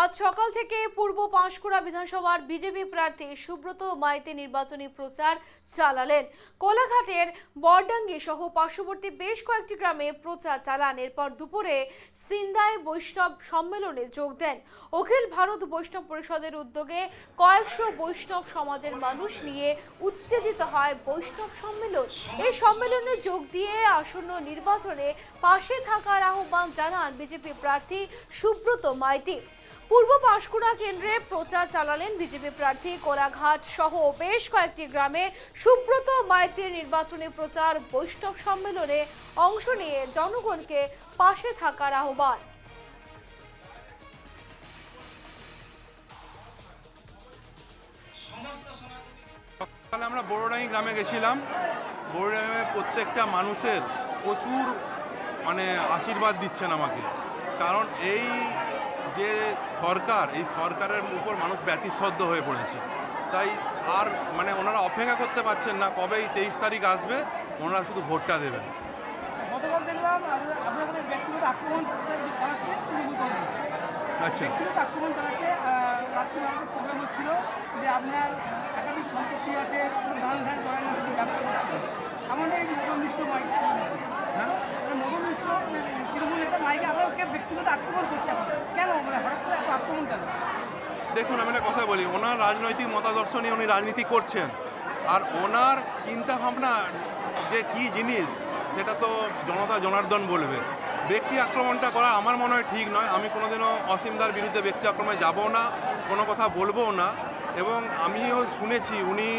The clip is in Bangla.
আজ সকাল থেকে পূর্ব পাঁশকুড়া বিধানসভার বিজেপি প্রার্থী সুব্রত মাইতি নির্বাচনী প্রচার চালালেন। কোলাঘাটের বরডাঙ্গি সহ পার্শ্ববর্তী বেশ কয়েকটি গ্রামে প্রচার চালান। এরপর দুপুরে সিন্দায় বৈষ্ণব সম্মেলনে যোগ দেন। অখিল ভারত বৈষ্ণব পরিষদের উদ্যোগে কয়েকশো বৈষ্ণব সমাজের মানুষ নিয়ে উত্তেজিত হয় বৈষ্ণব সম্মেলন। এই সম্মেলনে যোগ দিয়ে আসন্ন নির্বাচনে পাশে থাকার আহ্বান জানান বিজেপি প্রার্থী সুব্রত মাইতি। পূর্ব পাঁশকুড়া কেন্দ্রে প্রচার চালালেন বিজেপি প্রার্থী। কোলাঘাট সহ বেশ কয়েকটি গ্রামে সুব্রত মাইতির নির্বাচনী প্রচার বৈষ্ণব সম্মেলনে অংশ নিয়ে জনগণকে পাশে থাকার আহ্বান। আমরা বড়ডাঙ্গি গ্রামে গেছিলাম। বড়ডাঙ্গি প্রত্যেকটা মানুষের প্রচুর আশীর্বাদ দিচ্ছেন আমাকে, কারণ এই যে সরকার, এই সরকারের উপর মানুষ ব্যতিশ্রদ্ধ হয়ে পড়েছে। তাই আর ওনারা অপেক্ষা করতে পারছেন না কবে এই 23 তারিখ আসবে, ওনারা শুধু ভোটটা দেবেন। গতকাল দেখলাম আপনাদের ব্যক্তিগত আক্রমণ চালাচ্ছে তৃণমূল কংগ্রেস। আচ্ছা, ব্যক্তিগত আক্রমণ চালাচ্ছে। রাত্রে প্রোগ্রাম হচ্ছিল যে আপনার একাধিক সম্পত্তি আছে, ধান ধান করেন, ব্যবসা করছেন। এমনটাই মদন মিশ্র মাইক, হ্যাঁ, মদন মিশ্র তৃণমূল নেতা মাইকে আপনাকে ব্যক্তিগত আক্রমণ করতে হবে কেন? হঠাৎ করে এত আক্রমণ কেন? দেখুন, আমি একটা কথা বলি, ওনার রাজনৈতিক মতাদর্শ নিয়ে উনি রাজনীতি করছেন, আর ওনার চিন্তা ভাবনা যে কী জিনিস সেটা তো জনতা জনার্দন বলবে। ব্যক্তি আক্রমণটা করা আমার মনে হয় ঠিক নয়। আমি কোনোদিনও অসীমদার বিরুদ্ধে ব্যক্তি আক্রমণে যাবও না, কোনো কথা বলবও না। এবং আমিও শুনেছি উনি